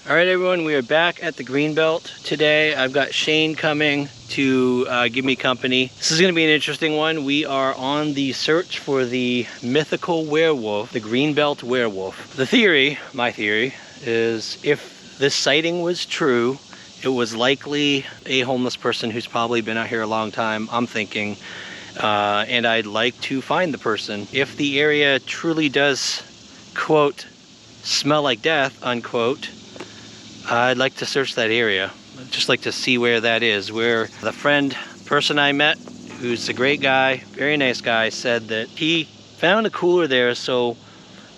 All right, everyone, we are back at the Greenbelt today. I've got Shane coming to give me company. This is going to be an interesting one. We are on the search for the mythical werewolf, the Greenbelt werewolf. The theory, my theory, is if this sighting was true, it was likely a homeless person who's probably been out here a long time, I'm thinking, and I'd like to find the person. If the area truly does, quote, smell like death, unquote, I'd like to search that area. I'd just like to see where that is, where the person I met, who's a great guy, very nice guy, said that he found a cooler there. So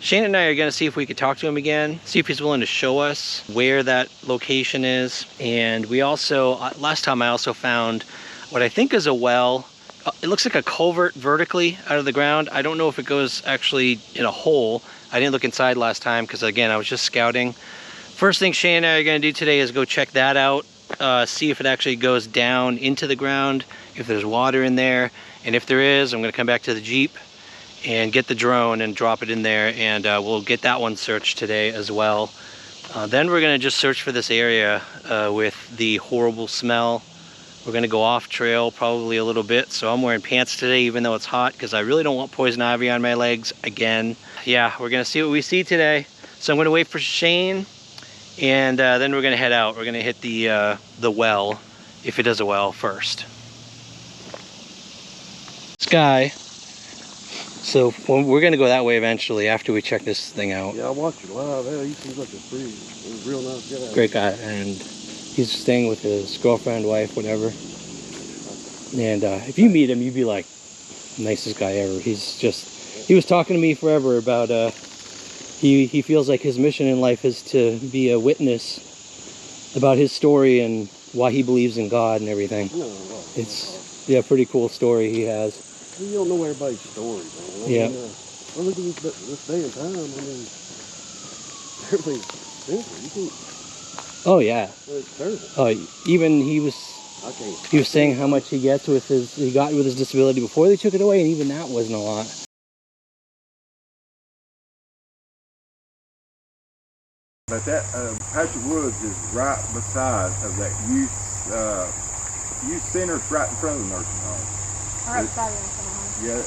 Shane and I are gonna see if we could talk to him again, see if he's willing to show us where that location is. And we also, last time I also found what I think is a well. It looks like a culvert vertically out of the ground. I don't know if it goes actually in a hole. I didn't look inside last time because again, I was just scouting. First thing Shane and I are gonna do today is go check that out, see if it actually goes down into the ground, if there's water in there, and if there is, I'm gonna come back to the Jeep and get the drone and drop it in there, and we'll get that one searched today as well. Then we're gonna just search for this area with the horrible smell. We're gonna go off trail probably a little bit, so I'm wearing pants today even though it's hot because I really don't want poison ivy on my legs again. Yeah, we're gonna see what we see today. So I'm gonna wait for Shane, and then we're gonna head out. We're gonna hit the well, if it does a well, first. Sky. So we're gonna go that way eventually after we check this thing out. Yeah, I watched it live. Hell, he seems like a real nice guy. Great guy, and he's staying with his girlfriend, wife, whatever. And if you meet him, you'd be like, nicest guy ever. He was talking to me forever about he feels like his mission in life is to be a witness about his story and why he believes in God and everything. It's a pretty cool story he has. You don't know everybody's story, man. Yeah. Well, look at this day and time. I mean, everything's expensive. You can't. Oh yeah. It's terrible. Even he was saying how much he got with his disability before they took it away, and even that wasn't a lot. But that patch of woods is right beside of that youth center, right in front of the nursing home. Right beside the nursing home. Yeah,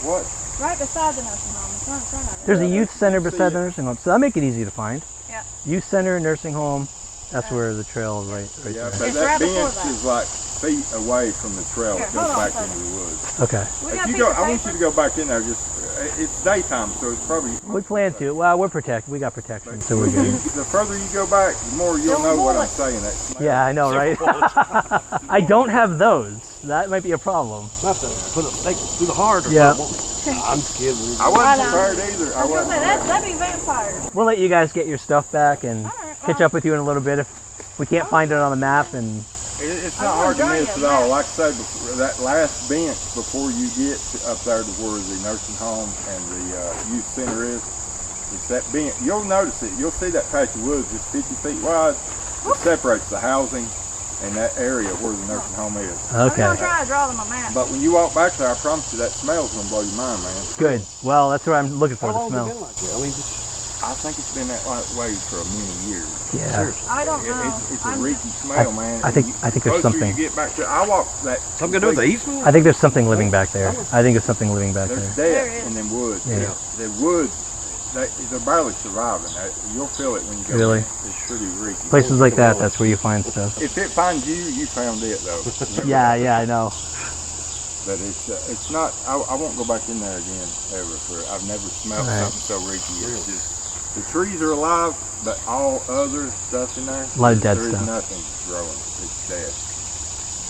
what? Right beside the nursing home. It's not in front of it. There's a youth center beside the nursing home, so that'll make it easy to find. Yeah. Youth center, nursing home, that's where the trail is right Yeah, there. but It's that right before bench that. is like feet away from the trail. Here, It goes hold on back a into second. the woods. Okay. We got If a you piece go, of I want you paper. to go back in there. It's daytime, so it's probably. We plan to. Well, we're protected. We got protection, so we're good. The further you go back, the more you'll know what I'm saying. That smell. Yeah, I know, right? I don't have those. That might be a problem. Not to put a stake through the heart or Yeah. something. I'm just kidding. I wasn't prepared either. I was gonna say, that'd be vampires. We'll let you guys get your stuff back and Alright, catch up with you in a little bit if we can't find it on the map. And It's not hard to miss at all. Like I say, that last bench before you get up there to where the nursing home and the youth center is, it's that bench. You'll notice it. You'll see that patch of woods just 50 feet wide. It separates the housing and that area where the nursing home is. okay, I'm gonna try to draw them a map. But when you walk back there, I promise you that smell's gonna blow your mind, man. good. Well, that's what I'm looking for, How the long has it smell. been like that? I mean, just I think it's been that way for many years. Yeah. seriously. I don't know. It's a reeky smell, man. I think there's Closer something. you get back to, I walk that. Something to do with the eastman? I think there's something living back there. I think there's something living back There's there. There death is. in them woods. Yeah. The woods, they're barely surviving. You'll feel it when you go. Really? It's pretty reeky. Places like that, that's where you find stuff. If it finds you, you found it though. Yeah, I know. But it's not. I won't go back in there again ever. I've never smelled Right. something so reeky. It's just the trees are alive, but all other stuff in there. A lot of dead there stuff. is nothing growing. It's dead.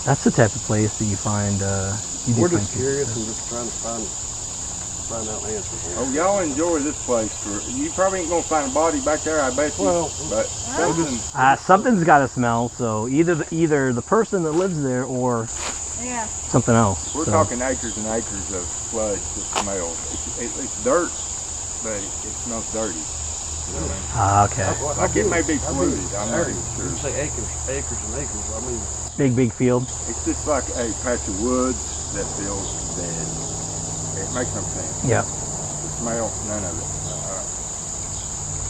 That's the type of place that you find. You do We're find just curious and just trying to find out answers here. Oh, y'all enjoy this place. You probably ain't gonna find a body back there, I bet you. Well, but something. something's got to smell. So either the person that lives there or Yeah. something else. We're So, talking acres and acres of sludge that smells. It's dirt, but it smells dirty. You know what I mean? okay. Like it may be polluted. I'm not even You sure. say acres and acres. I mean, Big field. It's just like a patch of woods that feels dead. It makes no sense. Yeah. The smell, none of it.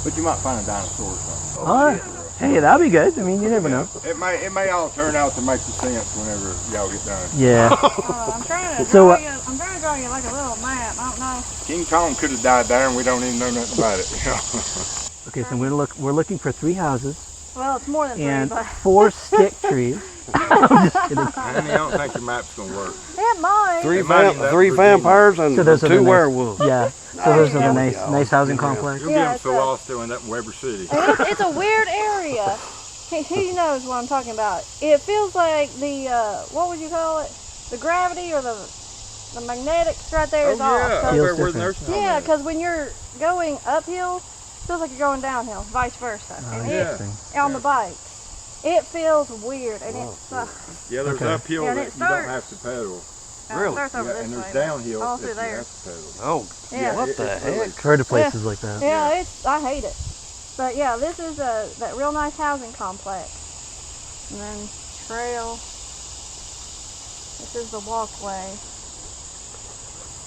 But you might find a dinosaur or something. All right. Hey, that'll be good. I mean, you never know. It may all turn out to make sense whenever y'all get done. Yeah. I'm trying to So, draw you like a little map. I don't know. King Kong could have died there, and we don't even know nothing about it. You know? Okay, so we're looking for 3 houses Well, it's more than 3, and but 4 stick trees. I'm just kidding. Andy, I don't think your map's gonna work. it might. Three It might end up Virginia. vampires and So those are the 2 nice- werewolves. Yeah. So those are the nice housing complex. You'll Yeah, get them it's so a- lost they'll end up in Weber City. And it's a weird area. He knows what I'm talking about. It feels like the what would you call it? The gravity or the magnetics right there is off. yeah, 'Cause- Feels where the different. nursing home Yeah, is. because when you're going uphill, it feels like you're going downhill, vice versa. And Interesting. on the bike, it feels weird, and it's Yeah, there's Okay. uphill Yeah, and that it you don't starts- have to pedal. Really? it starts over Yeah, this and way. there's downhill all that through you there. have to pedal. Oh, Yeah. what the It's really- heck? Heard of places like that. Yeah, I hate it. But yeah, this is that real nice housing complex. And then trail. This is the walkway.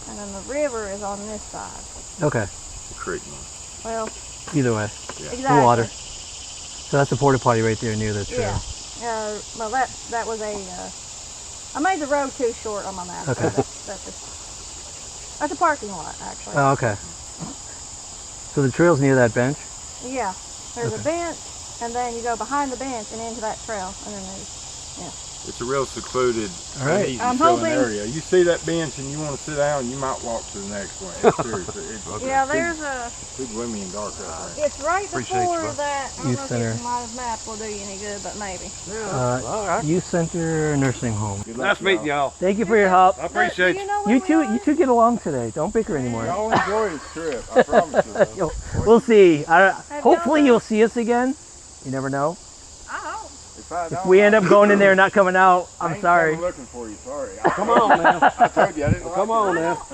And then the river is on this side. Okay. It's a creek, man. Well, Either way. exactly. The water. So that's the porta potty right there near the trail. Yeah. Well, that was a. I made the road too short on my map. Okay. So that's a parking lot, actually. Oh, okay. So the trail's near that bench? Yeah. There's Okay. a bench, and then you go behind the bench and into that trail, and then there's. It's a real secluded, All right. easy I'm filling hoping- area. You see that bench and you want to sit down, you might walk to the next one. It's seriously, it's Yeah, there's a. too gloomy and dark out there. It's right Appreciate you, before bud. that. I don't Youth know center. if my map will do you any good, but maybe. all right. Youth Center Nursing Home. Good luck, Nice meeting y'all. Thank you for your help. I appreciate Do you. you know where You two get along today. Don't bicker anymore. Y'all enjoy this trip, I promise you. We'll see. Hopefully y'all you'll see us again. You never know. I hope. If we end up going in there and not coming out, I I'm ain't sorry. coming looking for you, sorry. Come on now. I told you I didn't Come like on it. now.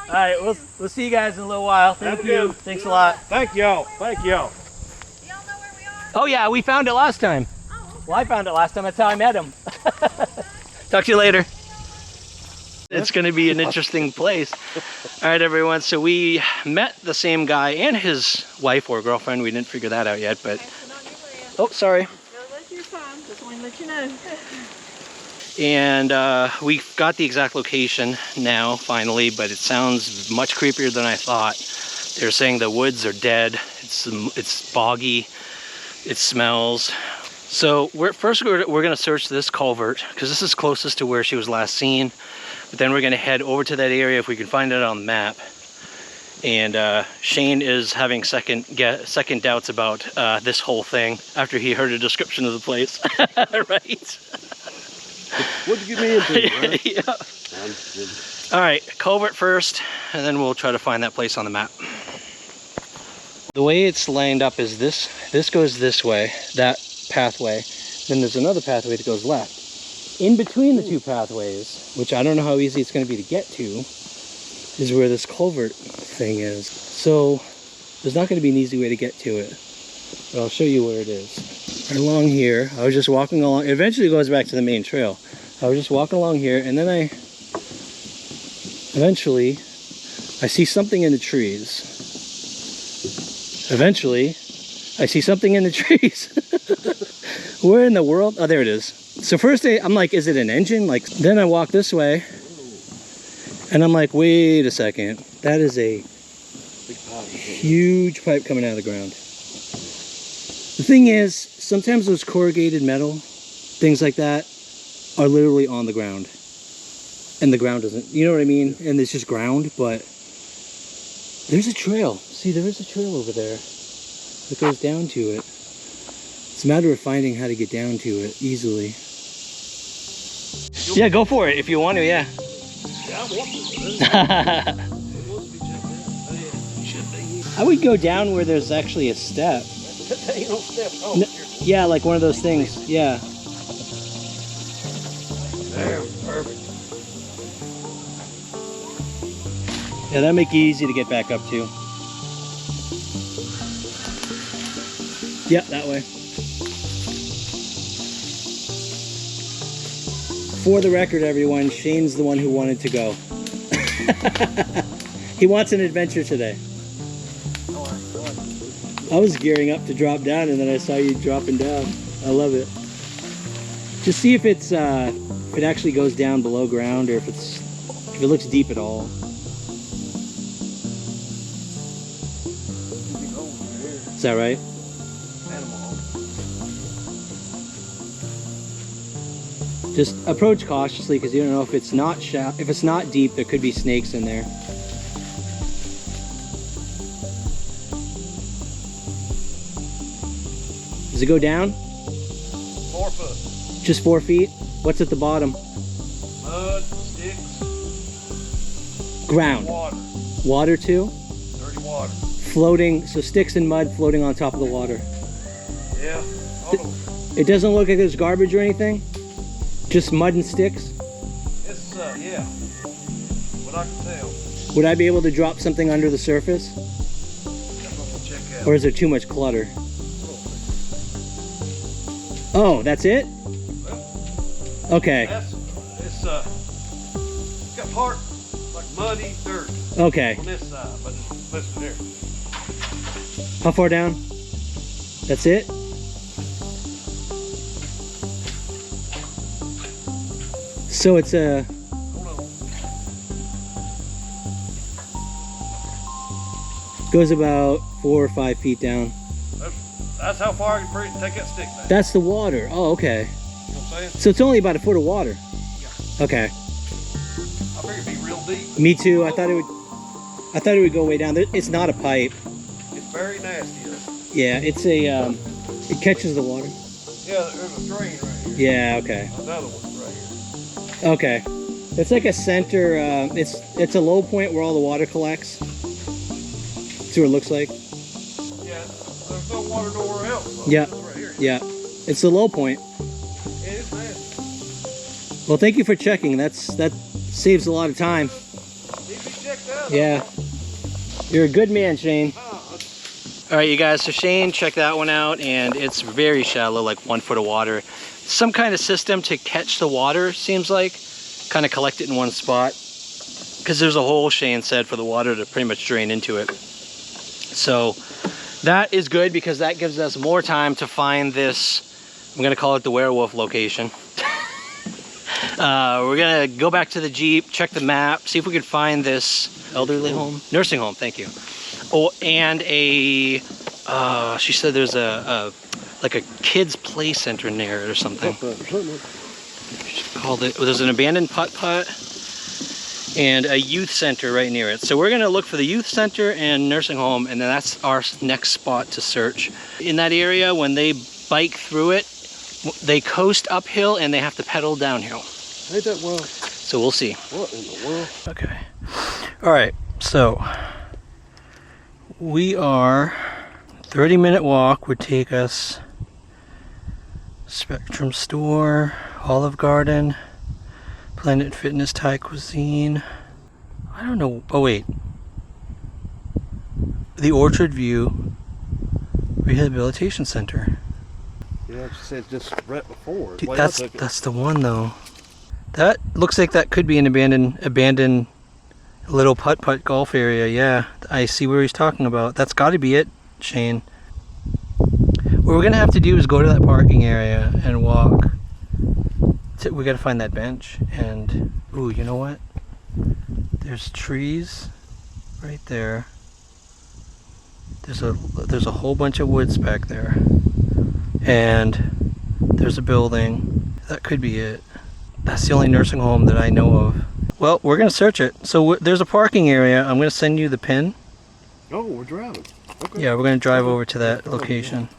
All right, we'll see you guys in a little while. Thank you. Thanks a lot. Thank y'all. Thank y'all. Y'all know where we are? Oh yeah, we found it last time. Well, I found it last time. That's how I met him. Talk to you later. It's going to be an interesting place. All right, everyone. So we met the same guy and his wife or girlfriend. We didn't figure that out yet, but oh, sorry. You're fine. Just want to let you know. And we got the exact location now, finally, but it sounds much creepier than I thought. They're saying the woods are dead. It's boggy. It smells. So we're going to search this culvert because this is closest to where she was last seen. But then we're going to head over to that area if we can find it on the map. And Shane is having second doubts about this whole thing after he heard a description of the place. Right? What'd you get me into, man? Yeah. I'm kidding. All right, culvert first, and then we'll try to find that place on the map. The way it's lined up is this goes this way, that pathway. Then there's another pathway that goes left. In between the two pathways, which I don't know how easy it's going to be to get to, is where this culvert thing is. So there's not going to be an easy way to get to it, but I'll show you where it is. Right along here, I was just walking along. It eventually goes back to the main trail. I was just walking along here, and then eventually I see something in the trees. Eventually I see something in the trees. Where in the world? Oh, there it is. So first I'm like, is it an engine? Like, then I walk this way and I'm like, wait a second. That is a huge pipe coming out of the ground. The thing is, sometimes those corrugated metal, things like that, are literally on the ground. And the ground doesn't, you know what I mean? And it's just ground, but there's a trail. See, there is a trail over there that goes down to it. It's a matter of finding how to get down to it easily. Yeah, go for it if you want to, yeah. Yeah, I want to. I would go down where there's actually a step. Ain't no step. Oh, No, yeah, like one of those things, yeah. there, perfect. Yeah, that'd make it easy to get back up to. Yep, that way. For the record, everyone, Shane's the one who wanted to go. He wants an adventure today. I was gearing up to drop down, and then I saw you dropping down. I love it. Just see if it's if it actually goes down below ground, or if it looks deep at all. Is that right? Just approach cautiously, because you don't know if it's not if it's not deep, there could be snakes in there. Does it go down? 4 foot. Just 4 feet? What's at the bottom? Mud, sticks, Ground. water. Water too? Dirty water. Floating, so sticks and mud floating on top of the water. Yeah. It doesn't look like there's garbage or anything? Just mud and sticks? It's, yeah. What I can tell. Would I be able to drop something under the surface? That's what we'll check out. Or is there too much clutter? Oh, that's it? Okay. It's got part like muddy dirt Okay. on this side, but it's listed there. How far down? That's it? So it's a... goes about 4 or 5 feet down. That's how far I can take that stick back. That's the water. Oh, okay. You know what I'm saying? So it's only about 1 foot of water. Yeah. Okay. I figured it'd be real deep. Me too. I thought it would go way down. It's not a pipe. It's very nasty. Yeah, it's a it catches the water. Yeah, there's a drain right here. Yeah, okay. Another one right here. Okay. It's like a center, it's a low point where all the water collects. See what it looks like? Yeah, there's no water nowhere else. So Yeah. it's right here. Yeah. It's the low point. It is nasty. Well, thank you for checking. That saves a lot of time. Need to be checked out. Yeah. You're a good man, Shane. Oh, All right, you guys, so Shane checked that one out, and it's very shallow, like 1 foot of water. Some kind of system to catch the water, seems like. Kind of collect it in one spot. Because there's a hole, Shane said, for the water to pretty much drain into it. So that is good, because that gives us more time to find this, I'm gonna call it the werewolf location. We're gonna go back to the Jeep, check the map, see if we can find this elderly home, nursing home, thank you. Oh, and a, she said there's like a kids play center near it or something. She called it, there's an abandoned putt-putt and a youth center right near it. So we're gonna look for the youth center and nursing home, and then that's our next spot to search. In that area, when they bike through it, they coast uphill and they have to pedal downhill. ain't that wild? So we'll see. What in the world? Okay. All right, so we are 30-minute walk would take us Spectrum Store, Olive Garden, Planet Fitness, Thai Cuisine. I don't know. Oh wait, the Orchard View Rehabilitation Center. Yeah, she said just right before. Dude, that's the one though. That looks like that could be an abandoned little putt-putt golf area. Yeah, I see where he's talking about. That's got to be it, Shane. What we're gonna have to do is go to that parking area and walk. We gotta find that bench. And ooh, you know what? There's trees right there. There's a whole bunch of woods back there, and there's a building. That could be it. That's the only nursing home that I know of. Well, we're gonna search it. So there's a parking area. I'm gonna send you the pin. Oh, we're driving. Okay. Yeah, we're gonna drive over to that location.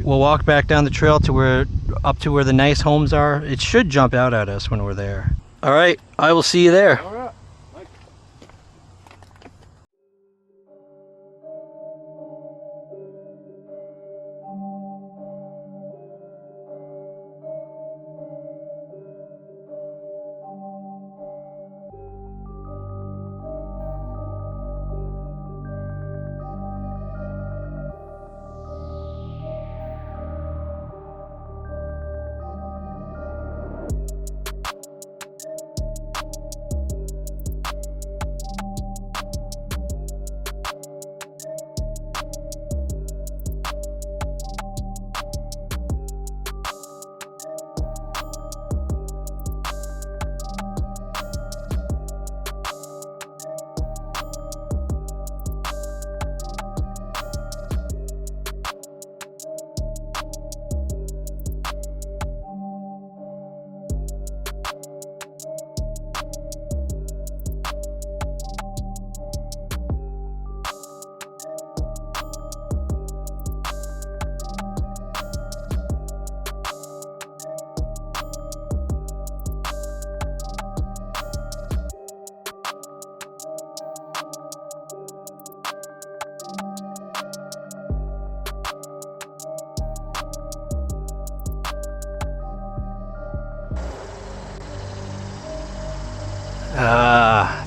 We'll walk back down the trail to up to where the nice homes are. It should jump out at us when we're there. All right, I will see you there. All right.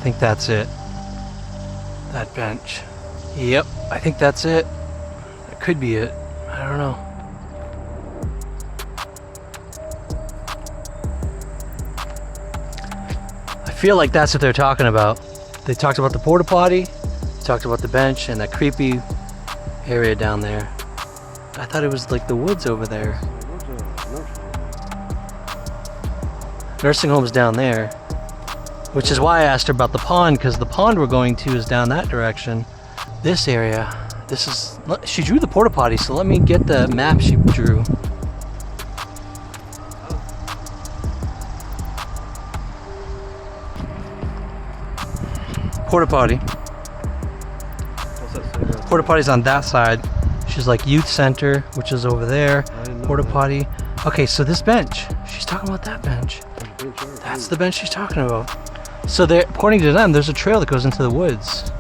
think that's it. That bench. Yep, I think that's it. That could be it. I don't know. I feel like that's what they're talking about. They talked about the porta potty, talked about the bench, and that creepy area down there. I thought it was like the woods over there. Nursing home's down there, which is why I asked her about the pond, because the pond we're going to is down that direction. This area, this is, she drew the porta potty, so let me get the map she drew. Porta potty. What's that say about Porta potty's on that side. She's like youth center, which is over there. I didn't know Porta that. potty. Okay, so this bench, she's talking about that bench. That's the bench she's talking about. So there, according to them, there's a trail that goes into the woods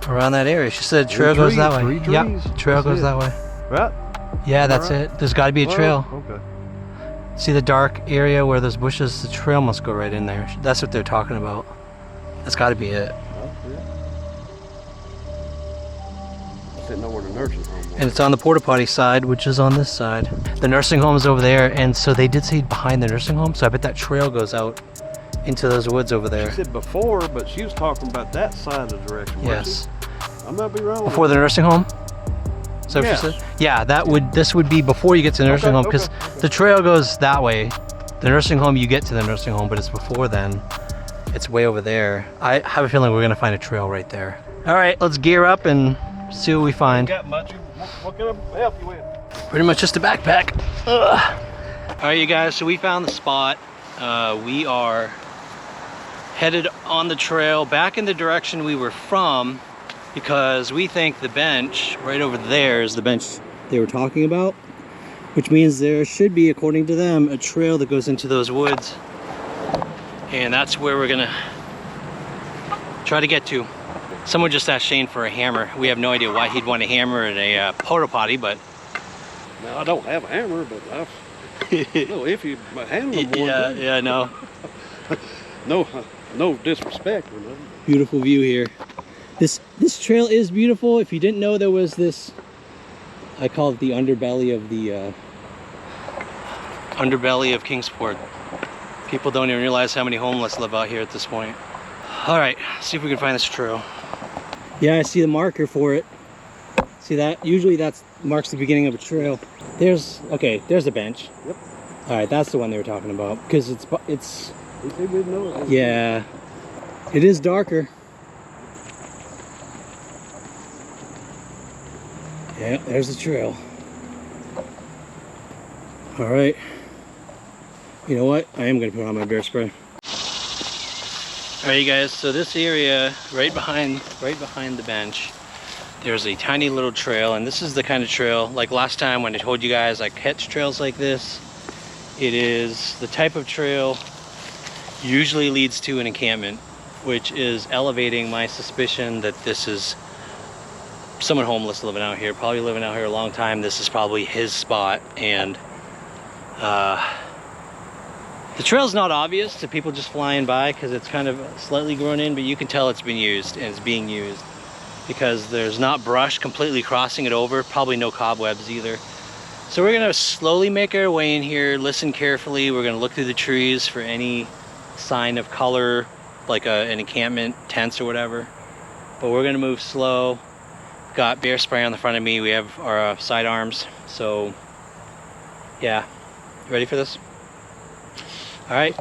around that area. She said trail goes that way. Three Yep, trees. trail That's goes it. that way. Right? Yeah, that's right? it. There's got to be a trail. Oh, okay. See the dark area where those bushes? The trail must go right in there. That's what they're talking about. That's got to be it. Oh, yeah. I didn't know where the nursing home was. And it's on the porta potty side, which is on this side. The nursing home is over there, and so they did say behind the nursing home, so I bet that trail goes out into those woods over She there. said before, but she was talking about that side of the direction. wasn't Yes. she? I might be wrong. Before the nursing home? Is that what Yes. she said? Yeah, this would be before you get to the nursing home, because the trail goes that way. The nursing home, you get to the nursing home, but it's before then. It's way over there. I have a feeling we're gonna find a trail right there. All right, let's gear up and see what we find. Got much. What can I help you with? Pretty much just a backpack. Ugh. All right, you guys, so we found the spot. We are headed on the trail back in the direction we were from, because we think the bench right over there is the bench they were talking about, which means there should be, according to them, a trail that goes into those woods. And that's where we're gonna try to get to. Someone just asked Shane for a hammer. We have no idea why he'd want a hammer in a porta potty, but Now I don't have a hammer, but I've no iffy handling one. yeah, too. yeah, no. No disrespect or nothing. Beautiful view here. This trail is beautiful. If you didn't know, there was this, I call it the underbelly of Kingsport. People don't even realize how many homeless live out here at this point. All right, see if we can find this trail. Yeah, I see the marker for it. See that? Usually that marks the beginning of a trail. There's a bench. Yep. All right, that's the one they were talking about, because it's We didn't know it. yeah, it is darker. Yeah, there's the trail. All right. You know what? I am gonna put on my bear spray. All right, you guys. So this area, right behind the bench, there's a tiny little trail, and this is the kind of trail, like last time when I told you guys I catch trails like this. It is the type of trail usually leads to an encampment, which is elevating my suspicion that this is someone homeless living out here, probably living out here a long time. This is probably his spot, and the trail's not obvious to people just flying by because it's kind of slightly grown in, but you can tell it's been used and it's being used because there's not brush completely crossing it over, probably no cobwebs either. So we're gonna slowly make our way in here, listen carefully. We're gonna look through the trees for any sign of color, like an encampment, tents or whatever. But we're gonna move slow. Got bear spray on the front of me. We have our sidearms. So yeah, you ready for this? All right.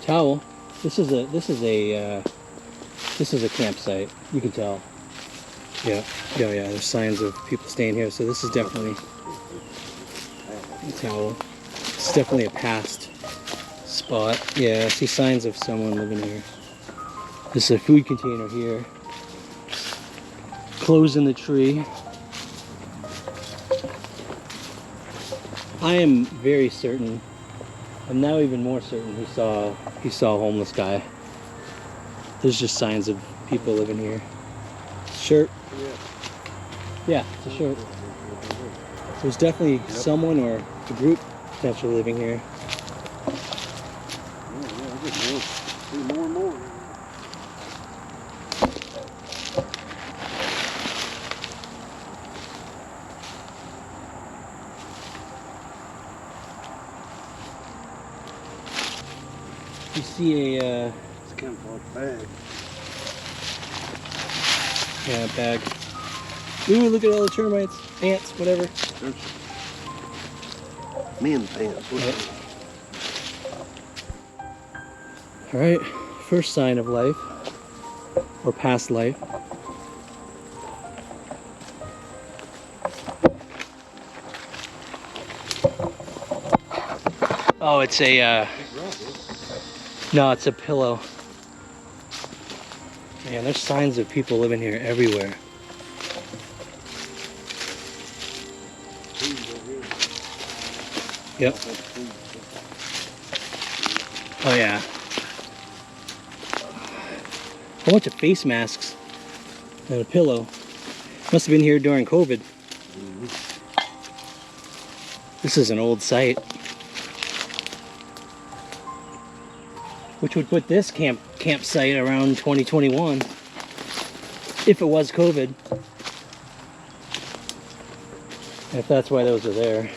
Towel. This is a campsite. You can tell. Yeah. There's signs of people staying here, so this is definitely a towel. It's definitely a past spot. Yeah, I see signs of someone living here. This is a food container here. Clothes in the tree. I am very certain, I'm now even more certain he saw a homeless guy There's just signs of people living here. Shirt. Yeah, it's a shirt. There's definitely someone or a group potentially living here. More and more. You see a It's kind of like a bag. yeah, bag. Ooh, look at all the termites, ants, whatever. There's men pants. Yep. All right, first sign of life or past life. Oh, it's a no, it's a pillow. Man, there's signs of people living here everywhere. Yep. Oh yeah. A bunch of face masks and a pillow. Must have been here during COVID. This is an old site. Which would put this campsite around 2021. If it was COVID. If that's why those are there.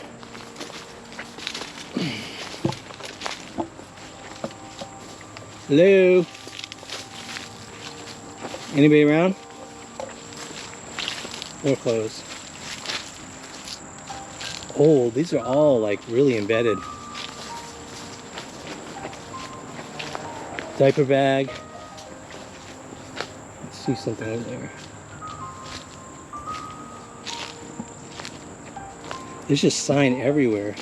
Hello? Anybody around? More clothes. Oh, these are all like really embedded. Diaper bag. Let's see something over there. There's just sign everywhere.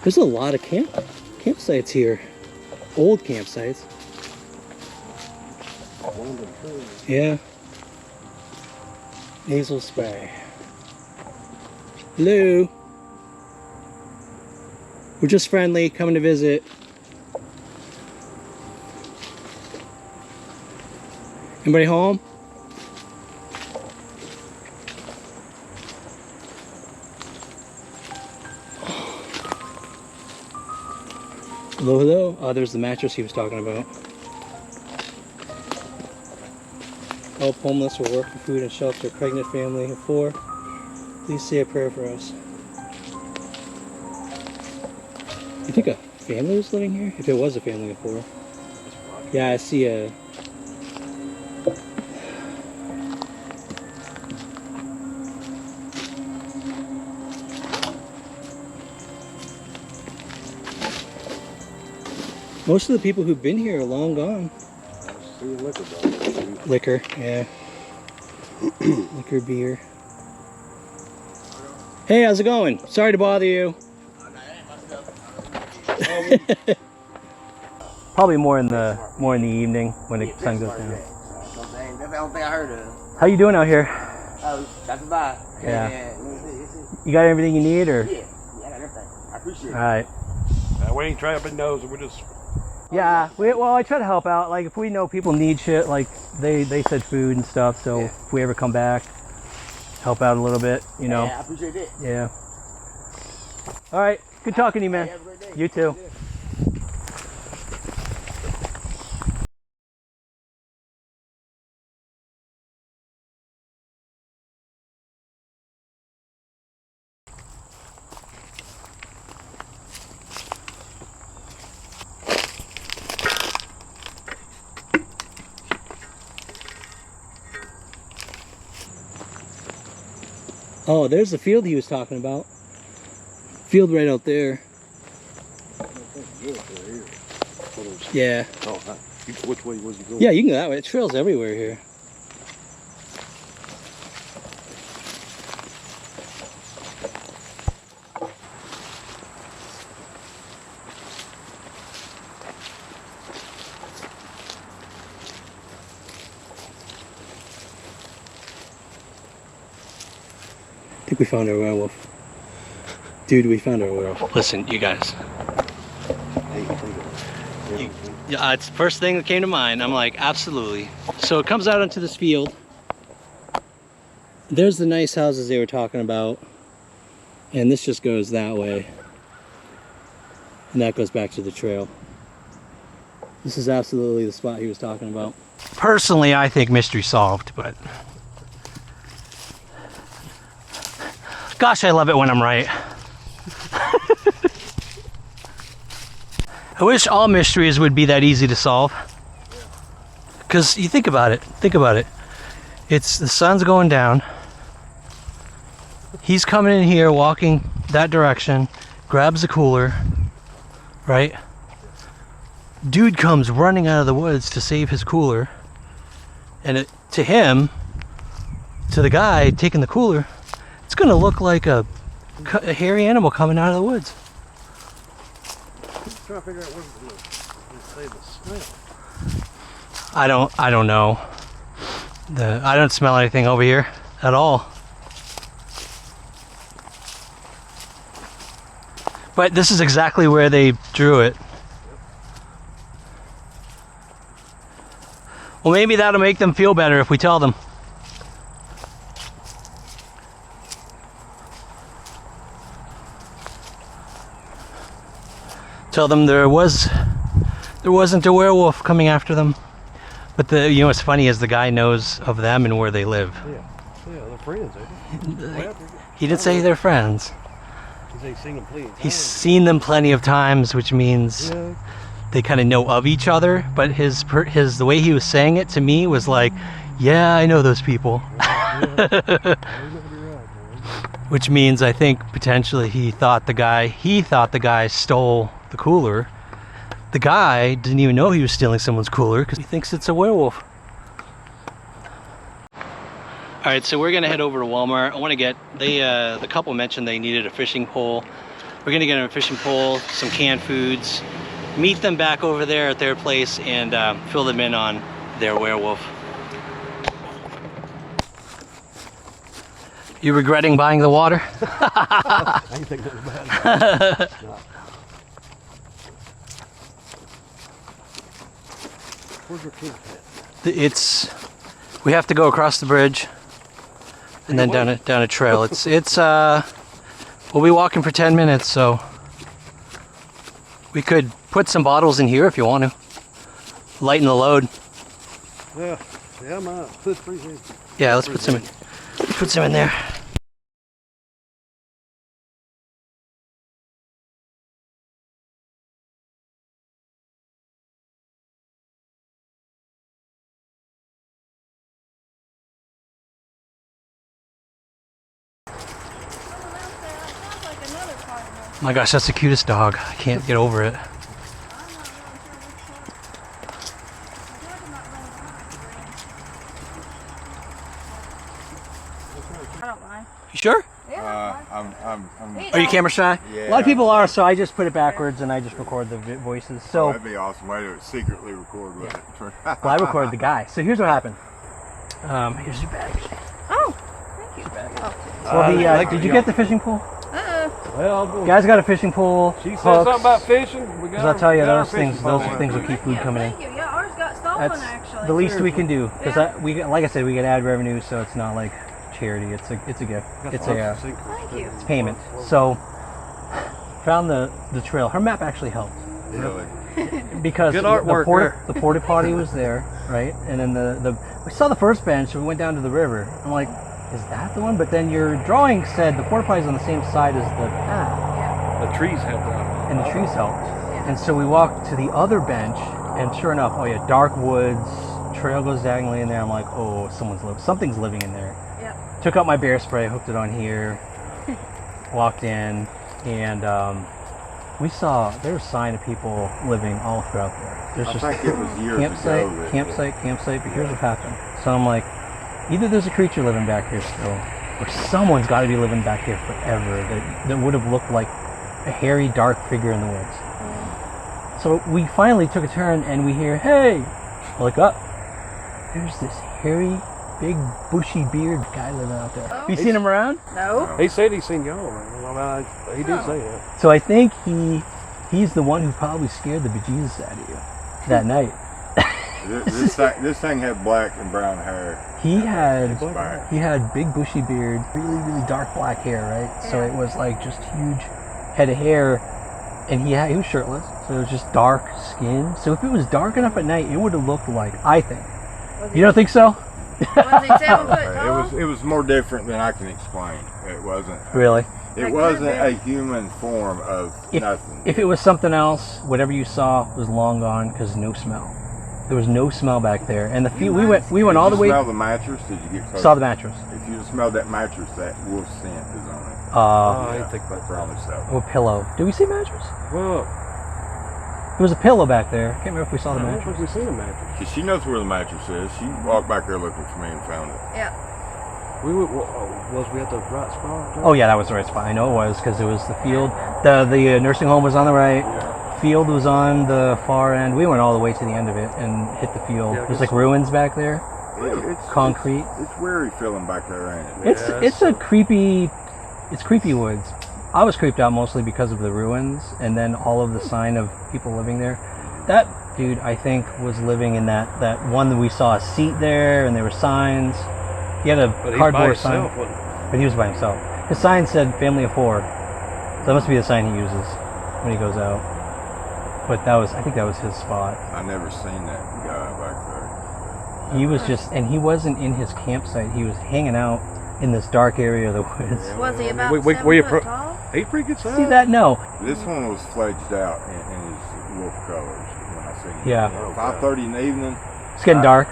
There's a lot of campsites here. Old campsites. Yeah. Nasal spray. Hello. We're just friendly, coming to visit. Anybody home? Hello, hello. Oh, there's the mattress he was talking about. Help homeless or work for food and shelter. Pregnant family of 4. Please say a prayer for us. You think a family was living here? If it was a family of 4. Yeah, I see a... Most of the people who've been here are long gone. Liquor, yeah. Liquor, beer. Hey, how's it going? Sorry to bother you. Probably more in the evening when the sun goes down. That's the only thing I heard of. How you doing out here? Oh, that's about. Yeah. You got everything you need, or? Yeah, I got everything. I appreciate it. All right. We ain't trapping nose, we're just... Yeah, well, I try to help out. Like, if we know people need shit, like, they said food and stuff, so if we ever come back, help out a little bit, you know? Yeah, I appreciate it. Yeah. All right, good talking to you, man. Have a great day. You too. Oh, there's the field he was talking about. Field right out there. Yeah. Oh, which way was you going? Yeah, you can go that way. Trails everywhere here. think we found our werewolf. Dude, we found our werewolf. Listen, you guys. Yeah, it's the first thing that came to mind. I'm like, absolutely. So it comes out onto this field. There's the nice houses they were talking about. And this just goes that way. And that goes back to the trail. This is absolutely the spot he was talking about. Personally, I think mystery solved, but... Gosh, I love it when I'm right. I wish all mysteries would be that easy to solve. Because you think about it. It's the sun's going down. He's coming in here, walking that direction, grabs the cooler, right? Dude comes running out of the woods to save his cooler. And to him, to the guy taking the cooler, it's gonna look like a hairy animal coming out of the woods. I'm trying to figure out what's the smell. I don't know. I don't smell anything over here at all. But this is exactly where they drew it. Well, maybe that'll make them feel better if we tell them. Tell them there wasn't a werewolf coming after them. But you know what's funny is the guy knows of them and where they live. Yeah, they're friends, ain't they? He did say they're friends. He's seen them plenty of times, which means they kind of know of each other. But the way he was saying it to me was like, yeah, I know those people. Which means I think potentially he thought the guy stole the cooler. The guy didn't even know he was stealing someone's cooler because he thinks it's a werewolf. All right, so we're gonna head over to Walmart. I want to get the couple mentioned they needed a fishing pole. We're gonna get them a fishing pole, some canned foods, meet them back over there at their place, and fill them in on their werewolf. You regretting buying the water? I ain't think that was bad. No. Where's your Kingsport? We have to go across the bridge and then down a trail. We'll be walking for 10 minutes, so we could put some bottles in here if you want to. Lighten the load. Yeah, I might. That's pretty heavy. Yeah, let's put some in there. My gosh, that's the cutest dog. I can't get over it. I don't mind. You sure? Yeah, Are you camera shy? Yeah. A lot of people are, so I just put it backwards and I just record the voices. So that'd be awesome way to secretly record with it. well, I recorded the guy. So here's what happened. Here's your bag. Oh, thank you. Well, did you get the fishing pole? Well, Guys got a fishing pole. she said hooks. something about fishing. Because I'll tell you, those things will keep food coming in. Thank you. Yeah, ours got stolen That's actually. the least we can do. Because Yeah. like I said, we get ad revenue, so it's not like charity. It's a gift. It's Thank you. payment. So found the trail. Her map actually helped. Really? Because Good artwork the porta potty was there, right? And then we saw the first bench and we went down to the river. I'm like, is that the one? But then your drawing said the porta potty is on the same side as the path, the trees have that. and the trees helped. And so we walked to the other bench, and sure enough, oh yeah, dark woods, trail goes diagonally in there. I'm like, oh, something's living in there. Yep. Took out my bear spray, hooked it on here, walked in, and we saw there was a sign of people living all throughout there. There's I just think it was years ago. campsite, but here's what happened. So I'm like, either there's a creature living back here still, or someone's got to be living back here forever that would have looked like a hairy, dark figure in the woods. So we finally took a turn and we hear, hey! I look up. There's this hairy, big bushy beard guy living out there. Oh. You seen him around? No. He said he seen y'all. He did say that. So I think he's the one who probably scared the bejesus out of you that night. This thing had black and brown hair. He had His back. big bushy beard, really dark black hair, right? So Yeah. it was like just huge head of hair, and he was shirtless, so it was just dark skin. So if it was dark enough at night, it would have looked like, I think. You don't think so? Was he 7 foot tall? It was more different than I can explain. It wasn't. Really? It Like wasn't your a bed. human form of nothing. If it was something else, whatever you saw was long gone because no smell. There was no smell back there, and the few we went all the Did way. you smell the mattress? Did you get close? Saw the mattress. If you smelled that mattress, that wolf scent is on it. I didn't think about that. Promise so. Or pillow. Did we see mattress? Well, There was a pillow back there. Can't remember if we saw the I don't mattress. think we seen a mattress. 'Cause she knows where the mattress is. She walked back there looking for me and found it. Yeah. Was we at the right spot? Oh yeah, that was the right spot. I know it was because it was the field. The nursing home was on the right. Field was on the far end. We went all the way to the end of it and hit the field. Yeah, I There's guess like ruins back there. It's Concrete. It's weary feeling back there, ain't it? It's a creepy. It's creepy woods. I was creeped out mostly because of the ruins and then all of the sign of people living there. That dude, I think, was living in that one that we saw a seat there and there were signs. He had a But he's by cardboard himself, sign, wasn't but he was by himself. His sign said "family of 4," so that must be the sign he uses when he goes out. But I think that was his spot. I never seen that guy back there. He was just, and he wasn't in his campsite. He was hanging out in this dark area of the woods. Was he about We- 7 we foot appro- tall? He's pretty good size. See that? No. This one was fledged out in his wolf colors when I seen him. Yeah. 5:30 in the evening. It's getting dark.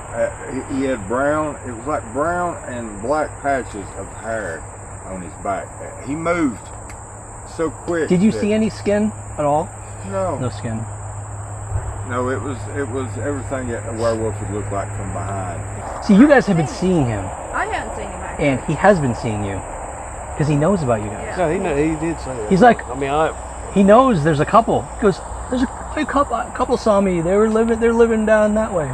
He had brown. It was like brown and black patches of hair on his back. He moved so quick. Did you that- see any skin at all? No. No skin. No, it was everything that a werewolf would look like from behind. See, you guys have been seeing him, I hadn't seen him back and he has been seeing you, because he knows about you guys. Yeah. Yeah, he did say that. He's like- I mean, He knows there's a couple. He goes, "There's a couple saw me. They're living down that way."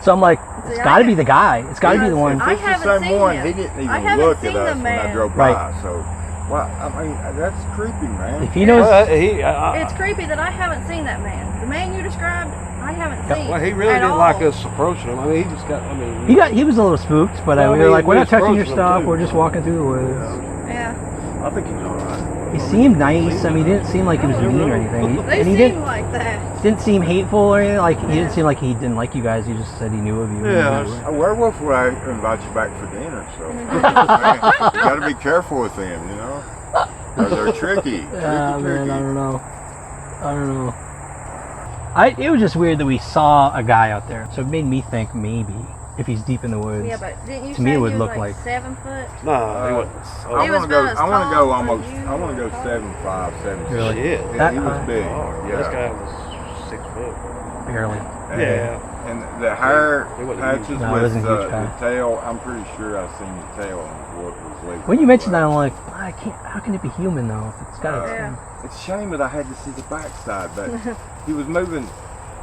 So I'm like, it's See, got to I- be the guy. It's got to be the one. I If it's haven't the same seen one, him. he didn't I even haven't look seen at us the when I man. drove Right. by. So, well, I mean, that's creepy, man. If he knows, It's creepy that I haven't seen that man. The man you described, I haven't seen. well, he really at didn't all. like us approaching him. I mean, he just got. I mean, he was a little spooked, but Well, we were like, we're we not touching your approached him, stuff. too. We're just walking through the woods. Yeah. I think he's all right. He seemed nice. I mean, he didn't seem like he was mean or anything. They And he seem like that. didn't seem hateful or anything. Like he didn't seem like he didn't like you guys. He just said he knew of you. Yeah. A werewolf would invite you back for dinner, so you got to be careful with them, you know. 'Cause they're tricky. Yeah, tricky. man, I don't know. It was just weird that we saw a guy out there, so it made me think maybe if he's deep in the woods. Yeah, but didn't you To say me, it he would was look like like- 7 foot? No, he wasn't. I He was want to go. about as I want to tall go as almost. you I want to go or 7'5", 7'6". Really? Shit. That He was high? big. Oh, Yeah. This guy was 6 foot. Barely. Yeah. And the hair It wasn't patches huge. No, it with wasn't huge the patch. tail. I'm pretty sure I've seen the tail on what was leaving. When you mentioned that, I'm like, I can't. How can it be human though? If it's got a Yeah. It's a shame that I had to see the backside, but he was moving.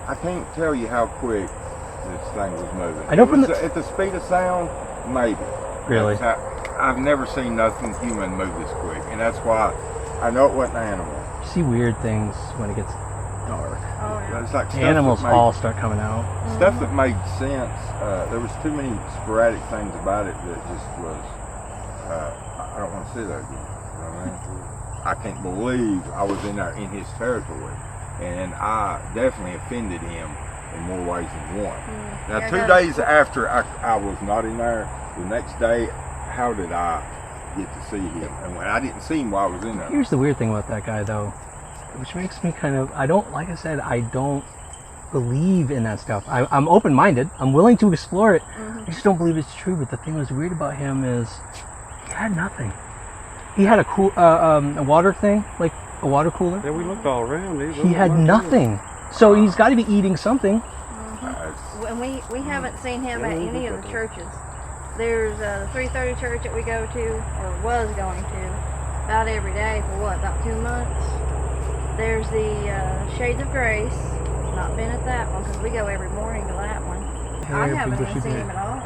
I can't tell you how quick this thing was moving. I know It from was, the- at the speed of sound, maybe. Really? That's I've never seen nothing human move this quick, and that's why I know it wasn't an animal. You see weird things when it gets dark. Oh, yeah. It's like The stuff animals that made, all start coming out. stuff that made sense. There was too many sporadic things about it that just was. I don't want to say that again. You know what I mean? I can't believe I was in there in his territory, and I definitely offended him in more ways than one. Now, Yeah, 2 that- days after I was not in there, the next day, how did I get to see him? And when I didn't see him while I was in there. Here's the weird thing about that guy though, which makes me kind of. I don't. Like I said, I don't believe in that stuff. I'm open-minded. I'm willing to explore it. I just don't believe it's true. But the thing that was weird about him is he had nothing. He had a water thing, like a water cooler. Yeah, we looked all around. He had nothing. So he's got to be eating something. And we haven't seen him at any of the churches. There's the 330 church that we go to, or was going to, about every day for what, about 2 months. There's the Shades of Grace. Not been at that one because we go every morning to that one. I Hair, haven't big even bushy seen beard. him at all.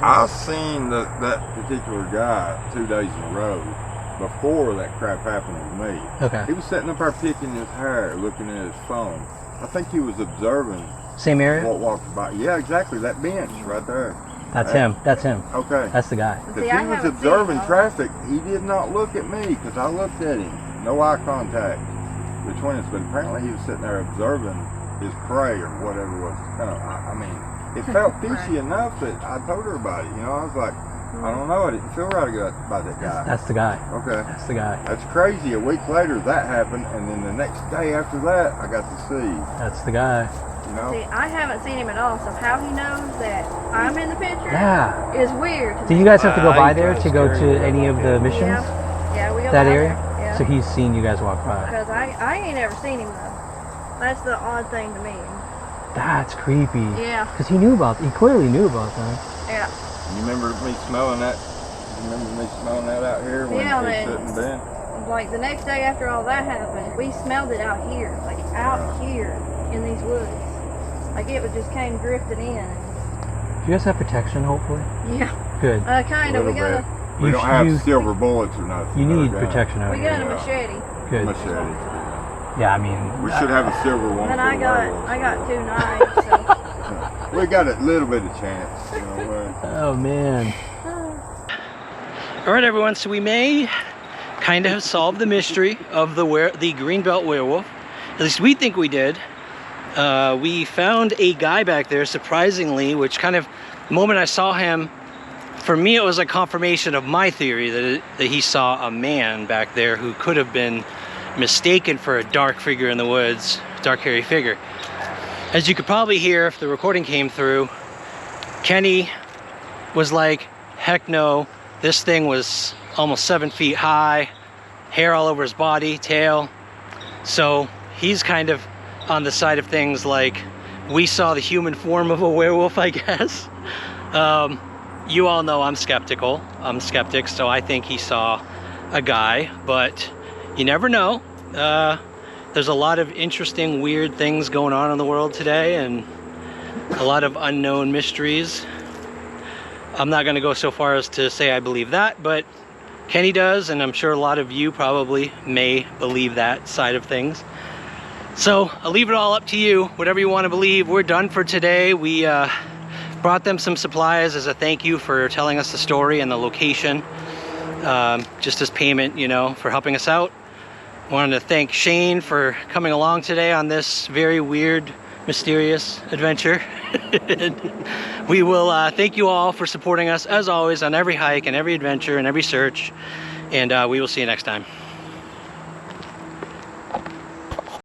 I seen that particular guy 2 days in a row before that crap happened with me. Okay. He was sitting up there picking his hair, looking at his phone. I think he was observing Same area? what walked by. Yeah, exactly. That bench right there. That's him. That's him. Okay. That's the guy. If See, he I was haven't observing seen him. traffic, he did not look at me because I looked at him. No eye contact between us, but apparently he was sitting there observing his prey or whatever it was. I mean, it felt fishy enough that I told her about it. You know, I was like, I don't know, I didn't feel right about that guy. That's the guy. Okay. That's the guy. That's crazy. A week later that happened, and then the next day after that, I got to see. That's the guy. You know? See, I haven't seen him at all, so how he knows that I'm in the picture Yeah. is weird. Did you guys have to go by you there guys to go scary. to any of the missions? Yeah, we go That by area? there. Yeah. So he's seen you guys walk by. Because I ain't ever seen him though. That's the odd thing to me. That's creepy. Yeah. Because he clearly knew about that. Yeah. You remember me smelling that? You remember me smelling that out here when Yeah, he man. shouldn't have been? Like the next day after all that happened, we smelled it out here, like out here in these woods. Like it just came drifting in. Do you guys have protection, hopefully? Yeah. Good. Kind of. A We little got bit. a We don't have silver bullets or nothing. You no need gun. protection out we here. got a machete. Good. Machete. Yeah, I mean, We should have a silver one. And for I the got werewolves. 2 knives. So. We got a little bit of chance. You know, oh man. All right, everyone. So we may kind of have solved the mystery of the Greenbelt werewolf. At least we think we did. We found a guy back there, surprisingly, which kind of, the moment I saw him, for me it was a confirmation of my theory that he saw a man back there who could have been mistaken for a dark figure in the woods, dark hairy figure. As you could probably hear if the recording came through, Kenny was like, heck no, this thing was almost 7 feet high, hair all over his body, tail. So he's kind of on the side of things like, we saw the human form of a werewolf, I guess. You all know I'm skeptical. I'm skeptic, so I think he saw a guy, but you never know. There's a lot of interesting, weird things going on in the world today, and a lot of unknown mysteries. I'm not gonna go so far as to say I believe that, but Kenny does, and I'm sure a lot of you probably may believe that side of things. So I'll leave it all up to you, whatever you want to believe. We're done for today. We brought them some supplies as a thank you for telling us the story and the location, just as payment, you know, for helping us out. Wanted to thank Shane for coming along today on this very weird, mysterious adventure. We will thank you all for supporting us, as always, on every hike and every adventure and every search, and we will see you next time.